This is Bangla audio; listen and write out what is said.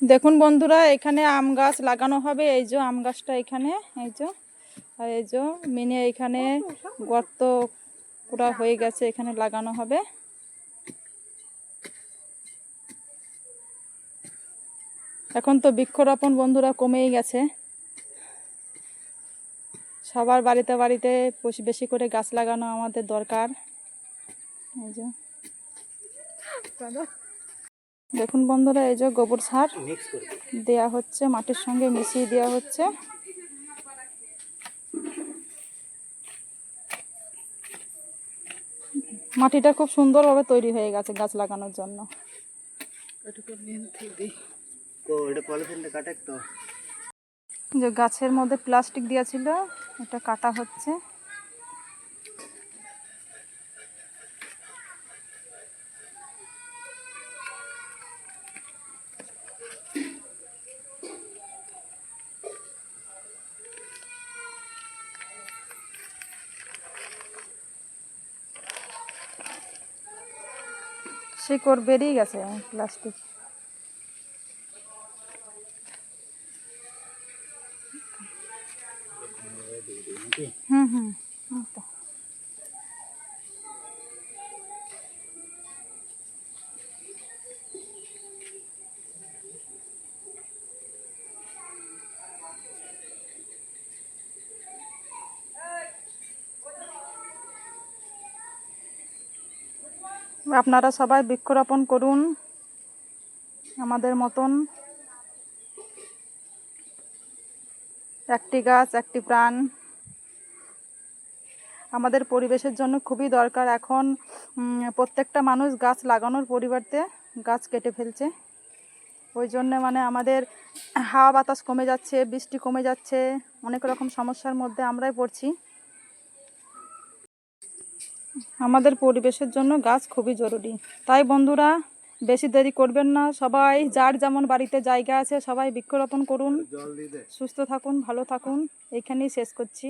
দেখুন বন্ধুরা, এখানে আম গাছ লাগানো হবে। এই যে আম গাছটা এখানে, এই যে, আর এই যে মিনে এখানে গর্ত পুরা হয়ে গেছে, এখানে লাগানো হবে। এখন তো বৃক্ষরোপণ বন্ধুরা কমেই গেছে, সবার বাড়িতে বাড়িতে বেশি করে গাছ লাগানো আমাদের দরকার। এই যে দেখুন বন্ধুরা, এই যে গোবর সার দেয়া হচ্ছে, মাটির সঙ্গে মিশিয়ে দেওয়া হচ্ছে। মাটিটা খুব সুন্দরভাবে তৈরি হয়ে গেছে গাছ লাগানোর জন্য। যে গাছের মধ্যে প্লাস্টিক দেওয়া ছিল, এটা কাটা হচ্ছে। শিকড় বেরিয়ে গেছে প্লাস্টিক। হুম হুম তো আপনারা সবাই বৃক্ষরোপণ করুন আমাদের মতন। একটি গাছ একটি প্রাণ আমাদের পরিবেশের জন্য খুবই দরকার। এখন প্রত্যেকটা মানুষ গাছ লাগানোর পরিবর্তে গাছ কেটে ফেলছে। ওই জন্য মানে আমাদের হাওয়া বাতাস কমে যাচ্ছে, বৃষ্টি কমে যাচ্ছে, অনেক রকম সমস্যার মধ্যে আমরাই পড়ছি। আমাদের পরিবেশের জন্য গাছ খুবই জরুরি। তাই বন্ধুরা, বেশি দেরি করবেন না, সবাই যার যেমন বাড়িতে জায়গা আছে সবাই বৃক্ষরোপণ করুন। সুস্থ থাকুন, ভালো থাকুন, এখানেই শেষ করছি।